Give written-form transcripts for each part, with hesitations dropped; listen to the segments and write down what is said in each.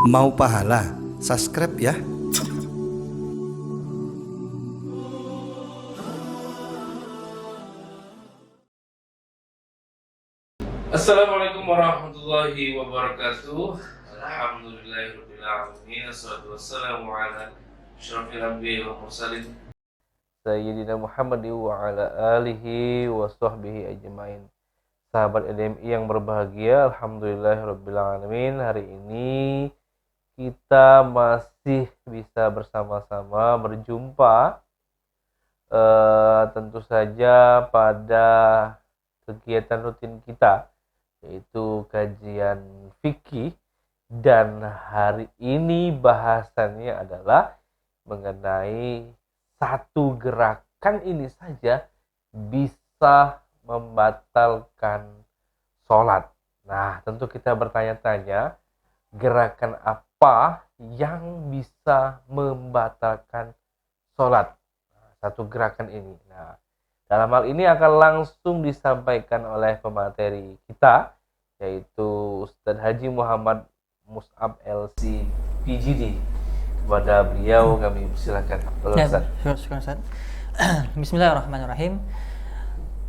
Mau pahala? Subscribe ya. Assalamualaikum warahmatullahi wabarakatuh. Alhamdulillahirabbil alamin. Wassalatu wassalamu ala asyrofil anbiya'i wal mursalin Sayyidina Muhammad wa ala alihi wa sahbihi ajmain. Sahabat LDMI yang berbahagia, alhamdulillahirabbil alamin. Hari ini kita masih bisa bersama-sama berjumpa tentu saja pada kegiatan rutin kita, yaitu kajian fikih, dan hari ini bahasannya adalah mengenai satu gerakan ini saja bisa membatalkan sholat. Nah, tentu kita bertanya-tanya, gerakan apa yang bisa membatalkan sholat? Nah, satu gerakan ini. Nah, dalam hal ini akan langsung disampaikan oleh pemateri kita, yaitu Ustadz Haji Muhammad Mus'ab LC PGD. Kepada beliau kami persilakan. Ustaz. Bismillahirrahmanirrahim.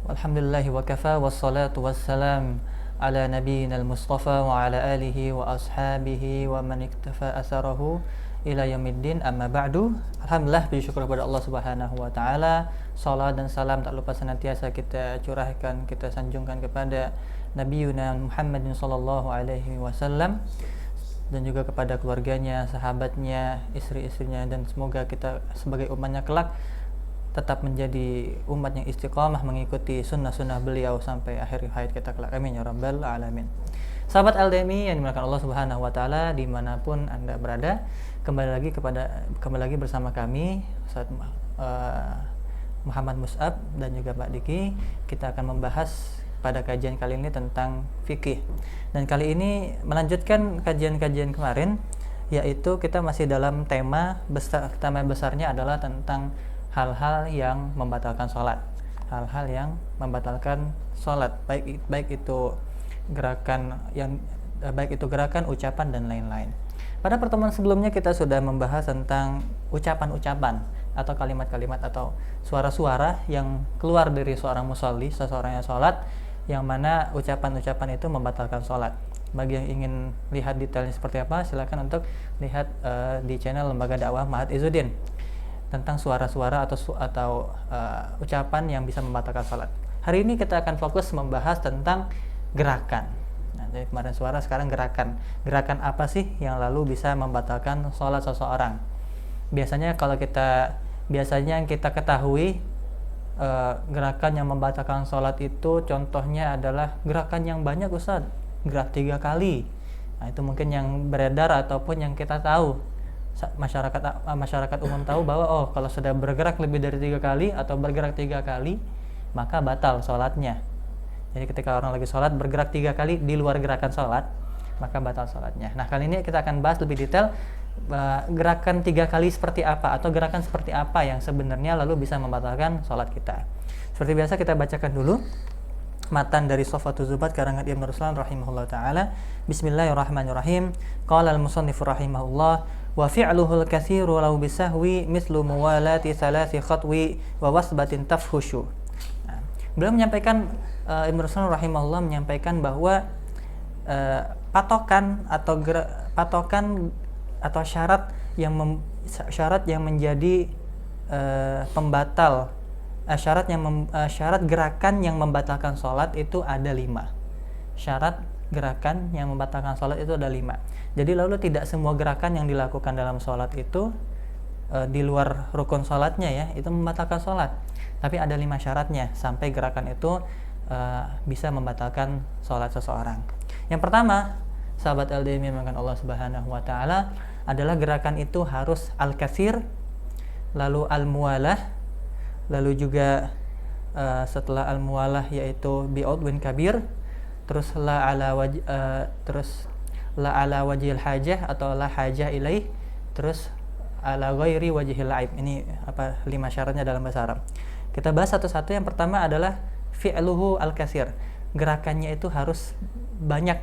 Walhamdulillahi wa kafa wassalatu wassalam ala nabiyyina al-mustafa wa ala alihi wa ashabihi wa man iktafa asarahu ila yaumiddin, amma ba'du. Alhamdulillah, bersyukur kepada Allah Subhanahu wa taala. Salat dan salam tak lupa senantiasa kita curahkan, kita sanjungkan kepada Nabiyuna Muhammadin sallallahu alaihi wasallam, dan juga kepada keluarganya, sahabatnya, istri-istrinya, dan semoga kita sebagai umatnya kelak tetap menjadi umat yang istiqamah mengikuti sunnah-sunnah beliau sampai akhir hayat kita kelak. Amin ya rabbal alamin. Sahabat LDMI yang dimuliakan Allah Subhanahu wa taala dimanapun Anda berada, kembali lagi bersama kami Ustaz Muhammad Mus'ab dan juga Mbak Diki. Kita akan membahas pada kajian kali ini tentang fikih, dan kali ini melanjutkan kajian-kajian kemarin, yaitu kita masih dalam tema besarnya adalah tentang hal-hal yang membatalkan sholat, baik itu gerakan, ucapan, dan lain-lain. Pada pertemuan sebelumnya kita sudah membahas tentang ucapan-ucapan atau kalimat-kalimat atau suara-suara yang keluar dari seorang musolli, seseorang yang sholat, yang mana ucapan-ucapan itu membatalkan sholat. Bagi yang ingin lihat detailnya seperti apa, silakan untuk lihat di channel Lembaga Dakwah Ma'had Izzuddin tentang suara-suara atau ucapan yang bisa membatalkan sholat. Hari ini kita akan fokus membahas tentang gerakan. Nah, dari kemarin suara, sekarang gerakan. Gerakan apa sih yang lalu bisa membatalkan sholat seseorang? Biasanya yang kita ketahui, gerakan yang membatalkan sholat itu contohnya adalah gerakan yang banyak, Ustaz, gerak 3 kali. Nah, itu mungkin yang beredar ataupun yang kita tahu, masyarakat umum tahu bahwa kalau sudah bergerak lebih dari 3 kali atau bergerak 3 kali maka batal sholatnya. Jadi ketika orang lagi sholat bergerak 3 kali di luar gerakan sholat, maka batal sholatnya. Nah, kali ini kita akan bahas lebih detail gerakan 3 kali seperti apa, atau gerakan seperti apa yang sebenarnya lalu bisa membatalkan sholat kita. Seperti biasa kita bacakan dulu matan dari Shafwatul Zubat karangan Ibnu Ruslan rahimahullah ta'ala. Bismillahirrahmanirrahim. Qala al-musannifu rahimahullah, wa fi'luhul katsiru law bisahwi mislu muwalati thalathi khatwi wa wasbatin tafhushu. Nah, beliau menyampaikan, Ibnu Ruslan rahimahullah menyampaikan bahwa patokan atau syarat yang menjadi pembatal, syarat gerakan yang membatalkan sholat itu ada 5. Syarat gerakan yang membatalkan sholat itu ada 5. Jadi lalu tidak semua gerakan yang dilakukan dalam sholat itu di luar rukun sholatnya ya, itu membatalkan sholat. Tapi ada 5 syaratnya sampai gerakan itu bisa membatalkan sholat seseorang. Yang pertama, sahabat LDMI yang Allah Subhanahu wa taala, adalah gerakan itu harus al-katsir, lalu al-muwalah, lalu juga setelah al-muwalah yaitu bi'udwin kabir, terus la ala wajhil hajah atau la hajah ilaih, terus ala ghairi wajhil aib. Ini 5 syaratnya dalam bahasa Arab. Kita bahas satu-satu. Yang pertama adalah fi'luhu al-katsir. Gerakannya itu harus banyak.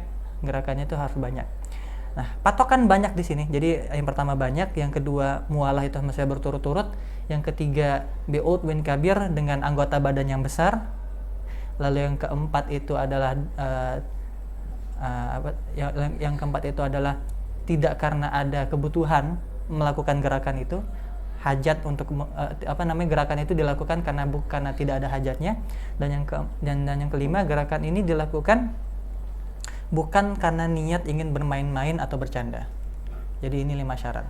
Nah, patokan banyak di sini. Jadi yang pertama banyak, yang kedua mualah itu mesti berturut-turut, yang ketiga bi'ud bin kabir dengan anggota badan yang besar. Lalu yang keempat itu adalah yang keempat itu adalah tidak karena ada kebutuhan melakukan gerakan itu, hajat untuk gerakan itu dilakukan karena tidak ada hajatnya. Dan yang kelima, gerakan ini dilakukan bukan karena niat ingin bermain-main atau bercanda. Jadi ini 5 syarat.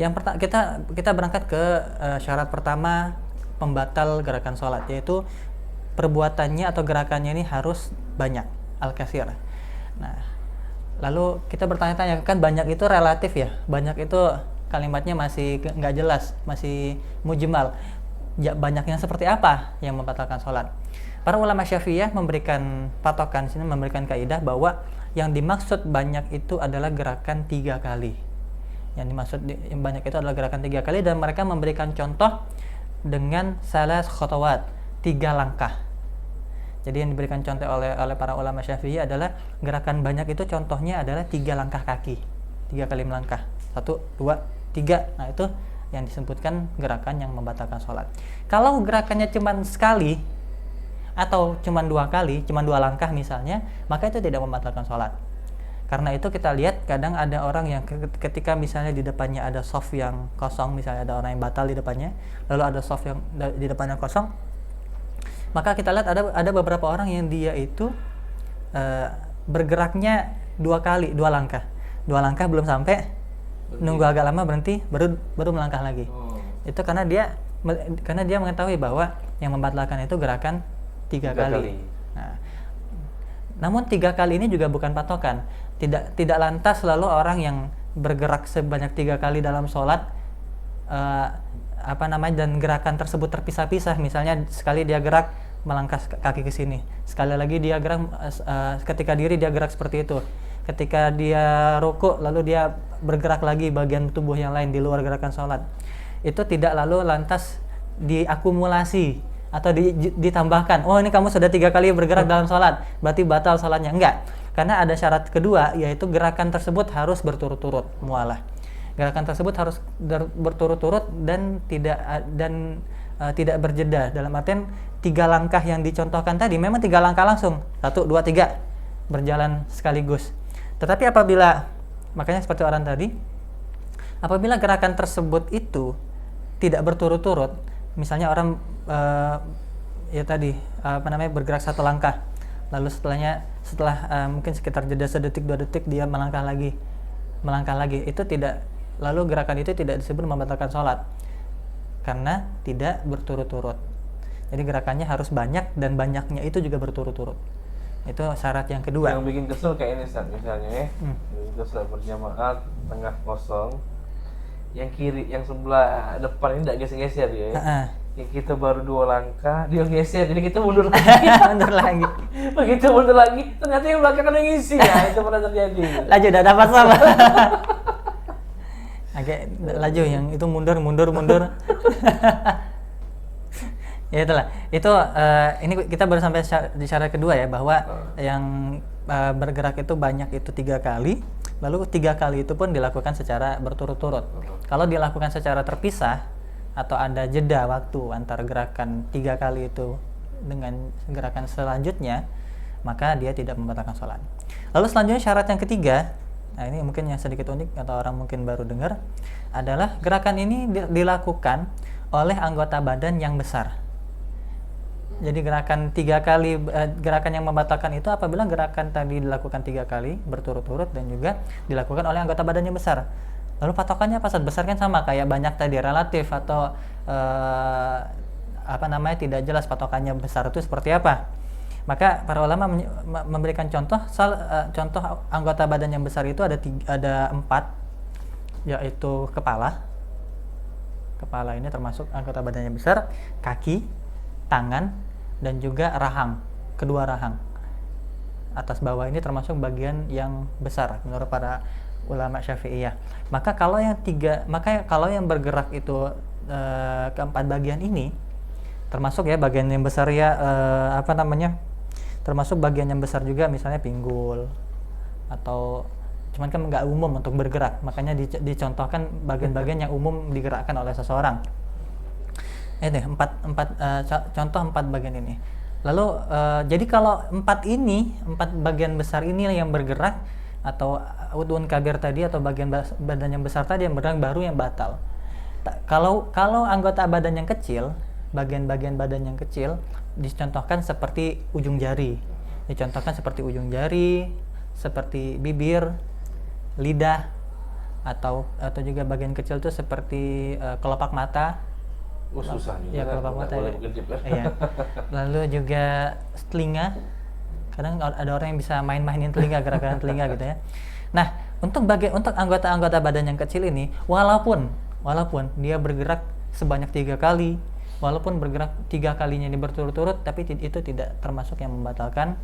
Yang pertama, kita berangkat ke syarat pertama pembatal gerakan sholat, yaitu perbuatannya atau gerakannya ini harus banyak, al-katsir. Nah, lalu kita bertanya-tanya, kan banyak itu relatif ya, banyak itu kalimatnya masih nggak jelas, masih mujmal. Ya, banyaknya seperti apa yang membatalkan sholat? Para ulama Syafi'iyah memberikan patokan sini, memberikan kaidah bahwa yang dimaksud banyak itu adalah gerakan 3 kali. Yang dimaksud yang banyak itu adalah gerakan 3 kali, dan mereka memberikan contoh dengan salas khotowat, 3 langkah. Jadi yang diberikan contoh oleh para ulama Syafi'i adalah gerakan banyak itu contohnya adalah 3 langkah kaki, 3 kali melangkah, 1, 2, 3. Nah, itu yang disebutkan gerakan yang membatalkan sholat. Kalau gerakannya cuma sekali atau cuma 2 kali, cuma 2 langkah misalnya, maka itu tidak membatalkan sholat. Karena itu kita lihat kadang ada orang yang ketika misalnya di depannya ada shaf yang kosong, misalnya ada orang yang batal di depannya, lalu ada shaf yang di depannya kosong, maka kita lihat ada beberapa orang yang dia itu bergeraknya 2 kali, 2 langkah. 2 langkah belum sampai, nunggu agak lama berhenti, baru melangkah lagi. Itu karena dia mengetahui bahwa yang membatalkan itu gerakan 3 kali. Nah, namun 3 kali ini juga bukan patokan. Tidak lantas selalu orang yang bergerak sebanyak 3 kali dalam sholat dan gerakan tersebut terpisah-pisah. Misalnya sekali dia gerak melangkah kaki ke sini, sekali lagi dia gerak ketika diri dia gerak seperti itu, ketika dia rukuk lalu dia bergerak lagi bagian tubuh yang lain di luar gerakan sholat. Itu tidak lalu lantas diakumulasi atau ditambahkan, oh ini kamu sudah 3 kali bergerak dalam sholat, berarti batal sholatnya. Enggak, karena ada syarat kedua, yaitu gerakan tersebut harus berturut-turut, mualah. Gerakan tersebut harus berturut-turut dan tidak berjeda. Dalam artian 3 langkah yang dicontohkan tadi memang 3 langkah langsung, 1, 2, 3 berjalan sekaligus. Tetapi makanya seperti orang tadi, apabila gerakan tersebut itu tidak berturut-turut, misalnya orang bergerak 1 langkah, lalu setelah mungkin sekitar jeda sedetik 2 detik dia melangkah lagi, itu tidak, lalu gerakan itu tidak disebut membatalkan sholat karena tidak berturut-turut. Jadi gerakannya harus banyak dan banyaknya itu juga berturut-turut. Itu syarat yang kedua. Yang bikin kesel kayak ini Ustaz, misalnya itu sholat berjamaah tengah kosong, yang kiri, yang sebelah depan ini tidak geser-geser dia ya. Yang kita baru 2 langkah dia geser, jadi kita mundur lagi. Mundur lagi. Begitu mundur lagi, ternyata yang belakang ada yang ngisi ya. Itu pernah terjadi. Laju udah dapat sama. Agak laju yang itu mundur. Ya itulah. Itu ini kita baru sampai di syarat kedua ya, bahwa yang bergerak itu banyak itu 3 kali, lalu 3 kali itu pun dilakukan secara berturut-turut. Kalau dilakukan secara terpisah atau ada jeda waktu antara gerakan 3 kali itu dengan gerakan selanjutnya, maka dia tidak membatalkan sholat. Lalu selanjutnya syarat yang ketiga, nah ini mungkin yang sedikit unik atau orang mungkin baru dengar, adalah gerakan ini dilakukan oleh anggota badan yang besar. Jadi gerakan 3 kali, gerakan yang membatalkan itu apabila gerakan tadi dilakukan 3 kali berturut-turut dan juga dilakukan oleh anggota badan yang besar. Lalu patokannya apa? Besar kan sama kayak banyak tadi, relatif atau tidak jelas patokannya besar itu seperti apa. Maka para ulama memberikan contoh anggota badan yang besar itu ada 4, yaitu kepala. Kepala ini termasuk anggota badan yang besar, kaki, tangan, dan juga rahang, kedua rahang. Atas bawah ini termasuk bagian yang besar menurut para ulama Syafi'iyah. Maka kalau yang bergerak itu keempat bagian ini, termasuk ya bagian yang besar ya termasuk bagian yang besar juga, misalnya pinggul atau cuman kan nggak umum untuk bergerak, makanya dicontohkan bagian-bagian yang umum digerakkan oleh seseorang. Ini contoh 4 bagian ini. Lalu jadi kalau 4 bagian besar ini yang bergerak, atau udhun kabir tadi atau bagian badan yang besar tadi yang bergerak, baru yang batal. Kalau anggota badan yang kecil, bagian-bagian badan yang kecil dicontohkan seperti ujung jari, seperti bibir, lidah, atau juga bagian kecil itu seperti kelopak mata. Susah juga. Ya, kelopak mata. Iya. Lalu juga telinga. Kadang ada orang yang bisa mainin telinga, gerakan telinga gitu ya. Nah, untuk anggota-anggota badan yang kecil ini, walaupun dia bergerak sebanyak 3 kali, walaupun bergerak 3 kalinya ini berturut-turut, tapi itu tidak termasuk yang membatalkan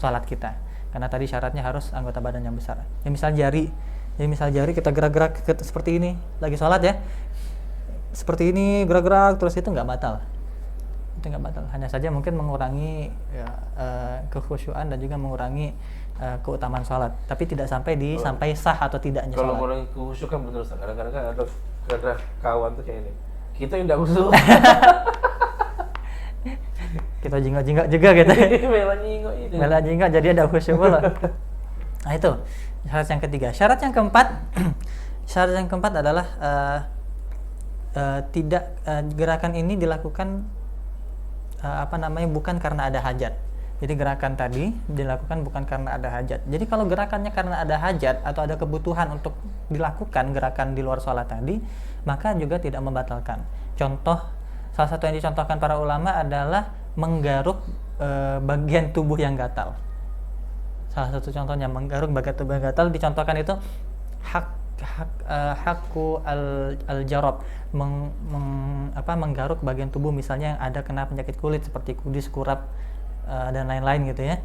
sholat kita. Karena tadi syaratnya harus anggota badan yang besar. Misal jari kita gerak-gerak seperti ini, lagi sholat ya, seperti ini gerak-gerak terus, itu nggak batal. Hanya saja mungkin mengurangi kekhusyuan dan juga mengurangi keutamaan sholat, tapi tidak sampai sah atau tidaknya sholat. Kalau mengurangi kekhusyuan betul, kadang-kadang kan ada kawan tuh kayak ini, kita yang tidak khusyuk. Kita jingok-jingok juga gitu. Bela jingok jadi ada khusyuk pula. Nah, itu syarat yang ketiga. Syarat yang keempat adalah gerakan ini dilakukan bukan karena ada hajat. Jadi gerakan tadi dilakukan bukan karena ada hajat. Jadi kalau gerakannya karena ada hajat atau ada kebutuhan untuk dilakukan gerakan di luar sholat tadi, maka juga tidak membatalkan. Salah satu yang dicontohkan para ulama adalah menggaruk bagian tubuh yang gatal. Salah satu contohnya menggaruk bagian tubuh yang gatal, dicontohkan itu hakku al-jarab, menggaruk bagian tubuh misalnya yang ada kena penyakit kulit seperti kudis, kurap, dan lain-lain gitu ya.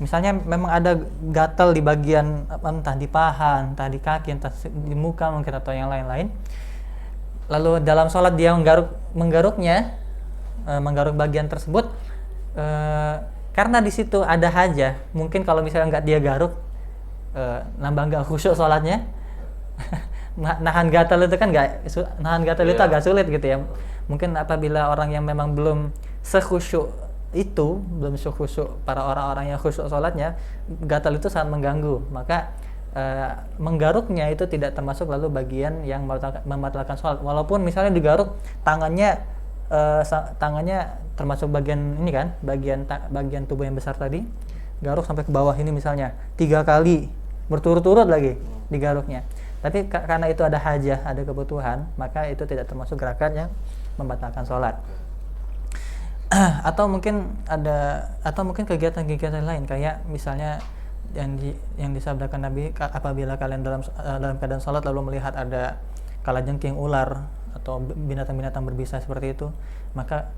Misalnya memang ada gatal di bagian entah di paha, entah di kaki, entah di muka mungkin, atau yang lain-lain. Lalu dalam sholat dia menggaruk bagian tersebut karena di situ ada hajah. Mungkin kalau misalnya nggak dia garuk, nambah nggak khusyuk sholatnya. Nahan gatal itu kan itu agak sulit gitu ya. Mungkin apabila orang yang memang belum sekhusyuk para orang-orang yang khusyuk sholatnya, gatal itu sangat mengganggu, maka menggaruknya itu tidak termasuk lalu bagian yang membatalkan sholat. Walaupun misalnya digaruk tangannya termasuk bagian ini kan, bagian tubuh yang besar tadi, garuk sampai ke bawah ini misalnya 3 kali berturut-turut lagi digaruknya. Tapi karena itu ada hajah, ada kebutuhan, maka itu tidak termasuk gerakan yang membatalkan sholat. Atau mungkin kegiatan-kegiatan lain, kayak misalnya yang disabdakan Nabi, apabila kalian dalam keadaan sholat lalu melihat ada kalajengking, ular atau binatang-binatang berbisa seperti itu, maka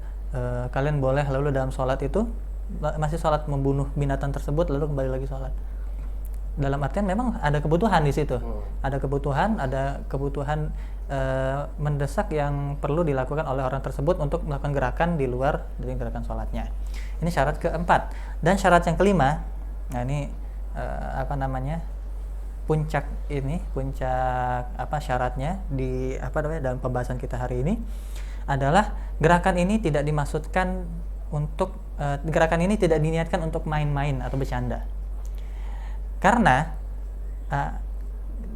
kalian boleh lalu dalam sholat itu masih sholat membunuh binatang tersebut lalu kembali lagi sholat. Dalam artian memang ada kebutuhan di situ, ada kebutuhan mendesak yang perlu dilakukan oleh orang tersebut untuk melakukan gerakan di luar dari gerakan sholatnya. Ini syarat keempat. Dan syarat yang kelima, nah ini puncak syaratnya dalam pembahasan kita hari ini adalah gerakan ini tidak dimaksudkan untuk gerakan ini tidak diniatkan untuk main-main atau bercanda. Karena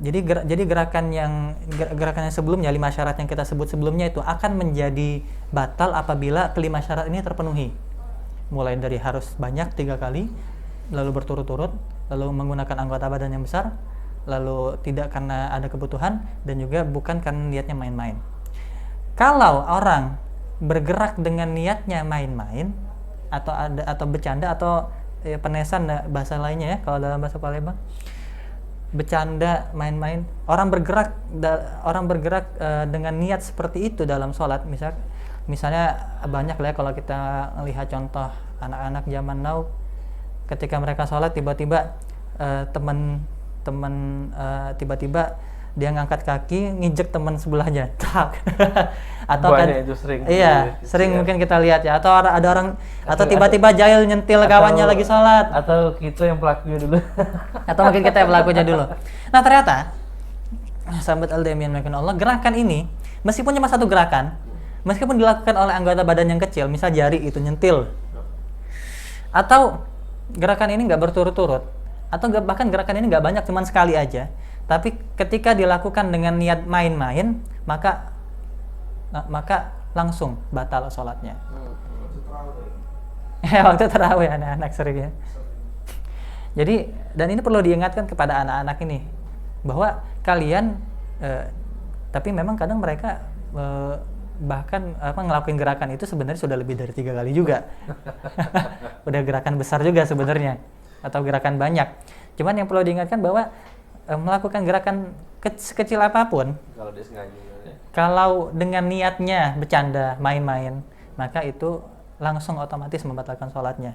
jadi gerakan yang sebelumnya, 5 syarat yang kita sebut sebelumnya itu akan menjadi batal apabila kelima syarat ini terpenuhi. Mulai dari harus banyak 3 kali, lalu berturut-turut, lalu menggunakan anggota badan yang besar, lalu tidak karena ada kebutuhan, dan juga bukan karena niatnya main-main. Kalau orang bergerak dengan niatnya main-main atau bercanda atau penesan bahasa lainnya ya, kalau dalam bahasa Palembang, bercanda, main-main, orang bergerak dengan niat seperti itu dalam sholat. Misalnya banyak lah ya, kalau kita lihat contoh anak-anak zaman now, ketika mereka sholat tiba-tiba tiba-tiba dia ngangkat kaki nginjek teman sebelahnya, tak. Atau banyak itu sering. Iya, sering mungkin kita lihat ya. Atau ada orang atau tiba-tiba jahil nyentil kawannya lagi sholat. Atau kita yang pelakunya dulu. Atau mungkin kita yang pelakunya dulu. Nah ternyata, sahabat LDM yang Allah, gerakan ini meskipun cuma satu gerakan, meskipun dilakukan oleh anggota badan yang kecil, misal jari itu nyentil, atau gerakan ini nggak berturut-turut, atau bahkan gerakan ini nggak banyak, cuma sekali aja, tapi ketika dilakukan dengan niat main-main, maka langsung batal sholatnya. Waktu tarawih anak-anak sering ya. Jadi, dan ini perlu diingatkan kepada anak-anak ini, bahwa kalian, tapi memang kadang mereka bahkan ngelakuin gerakan itu sebenarnya sudah lebih dari 3 kali juga. Udah gerakan besar juga sebenarnya, atau gerakan banyak. Cuman yang perlu diingatkan bahwa melakukan gerakan kecil apapun, kalau disengaja, ya. Kalau dengan niatnya bercanda, main-main, maka itu langsung otomatis membatalkan sholatnya.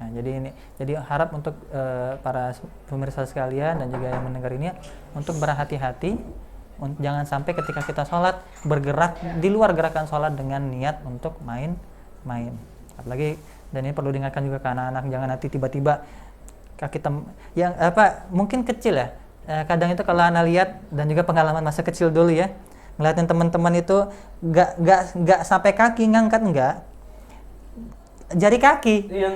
Nah, jadi harap untuk para pemirsa sekalian dan juga yang mendengar ini untuk berhati-hati, jangan sampai ketika kita sholat bergerak di luar gerakan sholat dengan niat untuk main-main. Apalagi, dan ini perlu diingatkan juga ke anak-anak, jangan nanti tiba-tiba kaki yang mungkin kecil ya. Kadang itu kalau anak lihat, dan juga pengalaman masa kecil dulu ya, ngeliatin teman-teman itu nggak sampai kaki ngangkat, enggak, jari kaki. Yang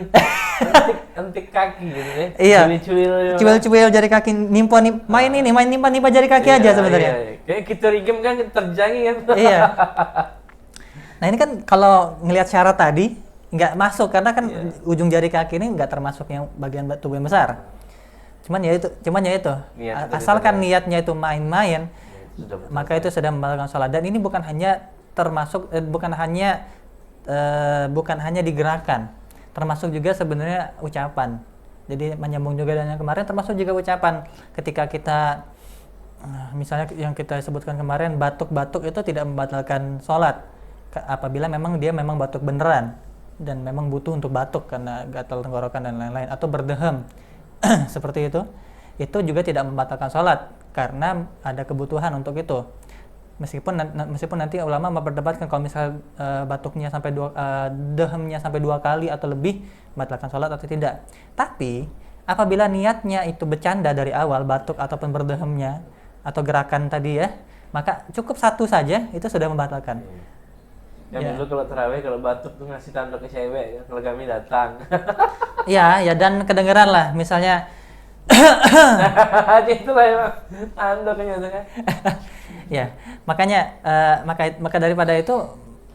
entik kaki gitu ya. Iya. Cuil-cuil jari kaki, main nimpa jari kaki aja sebenarnya. Iya. Kayak kita rigem kan terjangi kan. Iya. Nah ini kan kalau ngelihat syarat tadi nggak masuk, karena kan ujung jari kaki ini nggak termasuk yang bagian tubuh yang besar. Cuman ya itu. Asalkan niatnya itu main-main, maka itu sudah membatalkan sholat. Dan ini bukan hanya termasuk bukan hanya digerakkan, termasuk juga sebenarnya ucapan. Jadi menyambung juga dengan yang kemarin, termasuk juga ucapan. Ketika kita misalnya yang kita sebutkan kemarin, batuk-batuk itu tidak membatalkan sholat apabila memang dia memang batuk beneran dan memang butuh untuk batuk karena gatal tenggorokan dan lain-lain, atau berdehem seperti itu juga tidak membatalkan sholat karena ada kebutuhan untuk itu. Meskipun nanti ulama memperdebatkan kalau misal batuknya sampai dehemnya sampai 2 kali atau lebih membatalkan sholat atau tidak. Tapi apabila niatnya itu bercanda dari awal, batuk ataupun berdehemnya atau gerakan tadi ya, maka cukup satu saja itu sudah membatalkan. Yang dulu kalau tarawih, kalau batuk tuh ngasih tanda ke cewek ya, kalau kami datang. Ya dan kedengeran lah misalnya. Itulah ya, tanda kenyataannya. Ya, makanya maka daripada itu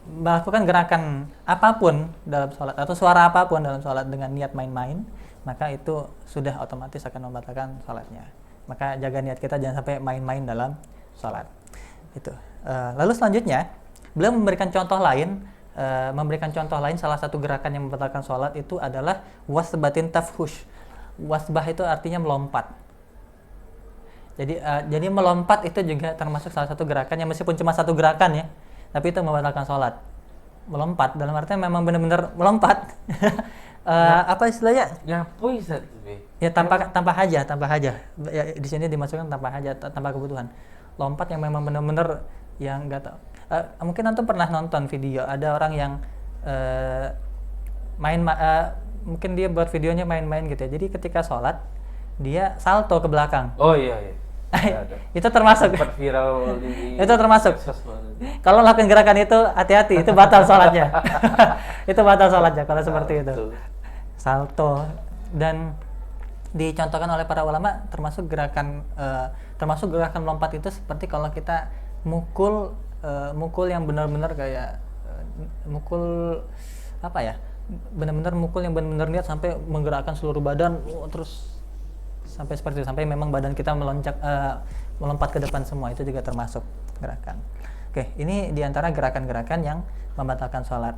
melakukan gerakan apapun dalam sholat atau suara apapun dalam sholat dengan niat main-main, maka itu sudah otomatis akan membatalkan sholatnya. Maka jaga niat kita jangan sampai main-main dalam sholat. Itu. Lalu selanjutnya beliau memberikan contoh lain, salah satu gerakan yang membatalkan sholat itu adalah wasbatin tafhush. Wasbah itu artinya melompat. Jadi melompat itu juga termasuk salah satu gerakan yang meskipun cuma satu gerakan ya, tapi itu membatalkan sholat. Melompat dalam artinya memang benar-benar melompat. Apa istilahnya? Nyapui Ustaz. Ya tanpa hajat. Ya, di sini dimasukkan tanpa hajat, tanpa kebutuhan. Lompat yang memang benar-benar yang enggak tahu. Mungkin antum pernah nonton video ada orang yang mungkin dia buat videonya main-main gitu ya. Jadi ketika sholat dia salto ke belakang. Oh iya. Itu termasuk. Sempat viral itu termasuk. Kalau lakukan gerakan itu hati-hati, itu batal sholatnya. Itu batal sholatnya kalau seperti itu. Salto. Dan dicontohkan oleh para ulama termasuk gerakan melompat itu seperti kalau kita mukul yang benar-benar kayak mukul apa ya? Benar-benar mukul yang benar-benar niat sampai menggerakkan seluruh badan terus sampai seperti itu, sampai memang badan kita melompat ke depan semua, itu juga termasuk gerakan. Oke, ini diantara gerakan-gerakan yang membatalkan sholat.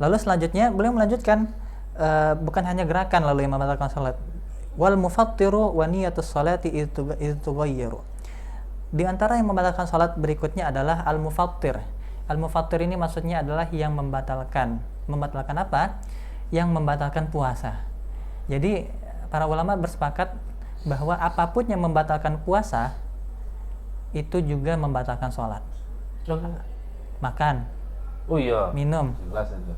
Lalu selanjutnya beliau melanjutkan bukan hanya gerakan lalu yang membatalkan sholat. Wal mufattiru wa niyatus sholati itughayyiru. Di antara yang membatalkan sholat berikutnya adalah al-mufattir. Al-mufattir ini maksudnya adalah yang membatalkan. Membatalkan apa? Yang membatalkan puasa. Jadi para ulama bersepakat bahwa apapun yang membatalkan puasa itu juga membatalkan sholat. Jangan. Makan, Oh iya. minum, Jelas itu.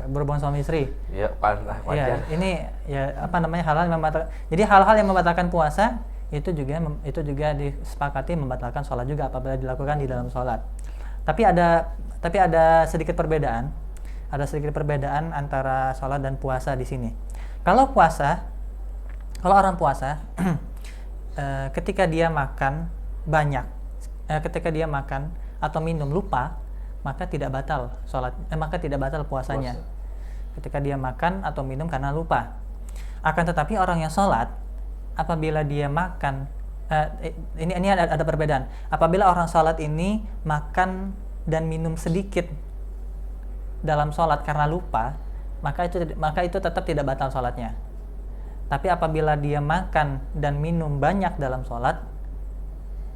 berhubungan suami istri. Iya, Ya, wajar. ini ya apa namanya hal-hal yang membatalkan. Jadi hal-hal yang membatalkan puasa itu juga disepakati membatalkan sholat juga apabila dilakukan di dalam sholat. Tapi ada sedikit perbedaan. Ada sedikit perbedaan antara sholat dan puasa di sini. Kalau orang puasa ketika dia makan banyak, ketika dia makan atau minum lupa, maka tidak batal puasanya. Ketika dia makan atau minum karena lupa. Akan tetapi orang yang sholat, apabila dia makan, ini ada perbedaan. Apabila orang sholat ini makan dan minum sedikit dalam sholat karena lupa, maka itu tetap tidak batal sholatnya. Tapi apabila dia makan dan minum banyak dalam sholat,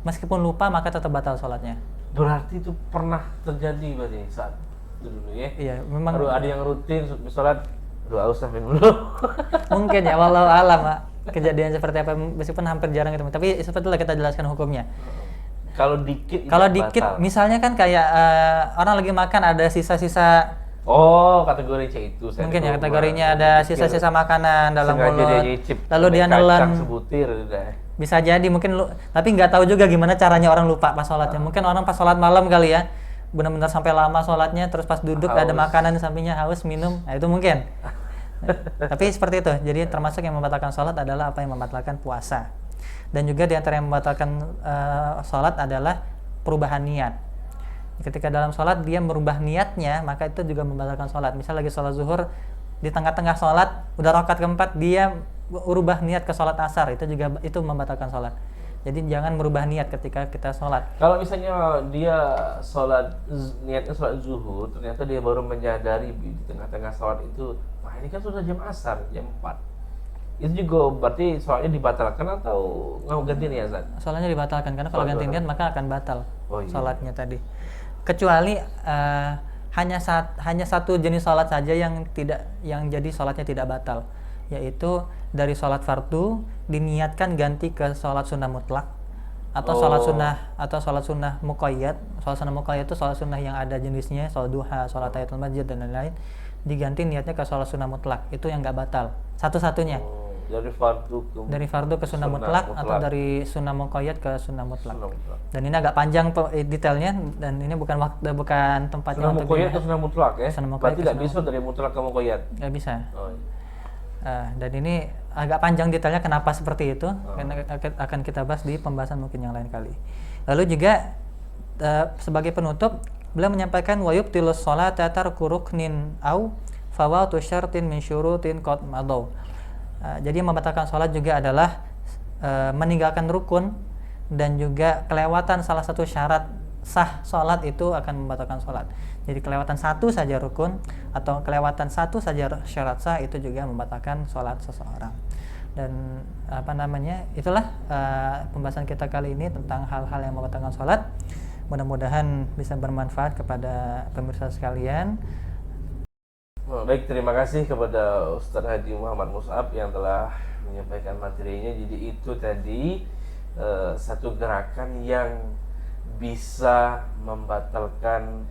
meskipun lupa maka tetap batal sholatnya. Berarti itu pernah terjadi berarti saat itu dulu ya? Iya, memang. Baru ada yang rutin sholat, haus sampai dulu. Mungkin ya, wallahu alam, Pak. Kejadian seperti apa, meskipun hampir jarang ketemu. Tapi seperti itu kita jelaskan hukumnya. Kalau dikit, batal. Misalnya kan kayak orang lagi makan ada sisa-sisa. Oh, kategori C itu. Mungkin ya kategorinya ada sisa-sisa makanan dalam mulut. Dia nyicip, lalu dia nelan. Sebutir udah. Bisa jadi mungkin tapi nggak tahu juga gimana caranya orang lupa pas sholatnya. Mungkin orang pas sholat malam kali ya, benar-benar sampai lama sholatnya, terus pas duduk ada makanan di sampingnya, haus minum, nah itu mungkin. Tapi seperti itu. Jadi termasuk yang membatalkan sholat adalah apa yang membatalkan puasa. Dan juga di antara yang membatalkan sholat adalah perubahan niat. Ketika dalam sholat dia merubah niatnya, maka itu juga membatalkan sholat. Misal lagi sholat zuhur, di tengah-tengah sholat udah rakaat keempat dia merubah niat ke sholat asar, itu membatalkan sholat. Jadi jangan merubah niat ketika kita sholat. Kalau misalnya dia niatnya sholat zuhur, ternyata dia baru menyadari di tengah-tengah sholat itu, wah ini kan sudah jam asar, jam 4. Itu juga berarti sholatnya dibatalkan atau nggak ganti niat, Zat? Sholatnya dibatalkan, karena kalau ganti niat maka akan batal sholatnya tadi. Kecuali hanya satu jenis sholat saja yang jadi sholatnya tidak batal, yaitu dari sholat fardu diniatkan ganti ke sholat sunnah mutlak atau sholat sunnah muqayyad. Sholat sunnah muqayyad itu sholat sunnah yang ada jenisnya, sholat duha, sholat tahiyatul masjid dan lain-lain, diganti niatnya ke sholat sunnah mutlak, itu yang nggak batal satu-satunya. Dari fardu ke sunnah mutlak atau dari sunnah muqayyad ke sunnah mutlak. Dan ini agak panjang detailnya, dan ini bukan tempatnya sunnah untuk muqayyad ke sunnah mutlak ya. Berarti nggak bisa dari mutlak ke muqayyad. Nggak bisa. Dan ini agak panjang detailnya kenapa seperti itu, akan kita bahas di pembahasan mungkin yang lain kali. Lalu juga sebagai penutup beliau menyampaikan wa yubtilus sholata tarku ruknin au fawatu syartin min syurutin qad madaw. Jadi membatalkan sholat juga adalah meninggalkan rukun dan juga kelewatan salah satu syarat sah sholat itu akan membatalkan sholat. Jadi kelewatan satu saja rukun atau kelewatan satu saja syarat sah itu juga membatalkan sholat seseorang. Dan itulah pembahasan kita kali ini tentang hal-hal yang membatalkan sholat. Mudah-mudahan bisa bermanfaat kepada pemirsa sekalian. Baik, terima kasih kepada Ustaz Haji Muhammad Mus'ab yang telah menyampaikan materinya. Jadi itu tadi satu gerakan yang bisa membatalkan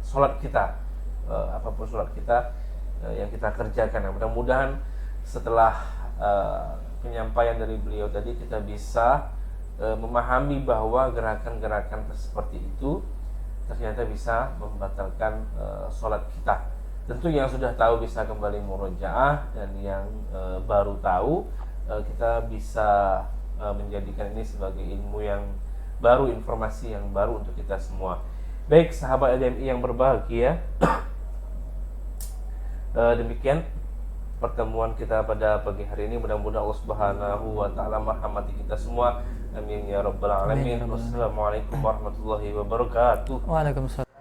sholat kita, apapun sholat kita yang kita kerjakan. Mudah-mudahan setelah penyampaian dari beliau tadi kita bisa memahami bahwa gerakan-gerakan seperti itu ternyata bisa membatalkan sholat kita. Tentu yang sudah tahu bisa kembali murojaah, dan yang baru tahu kita bisa menjadikan ini sebagai ilmu yang baru, informasi yang baru untuk kita semua. Baik sahabat LDMI yang berbahagia, demikian pertemuan kita pada pagi hari ini. Mudah-mudahan Allah Subhanahu wa taala merahmati kita semua. Amin ya rabbal alamin. Wassalamualaikum warahmatullahi wabarakatuh. Waalaikumsalam.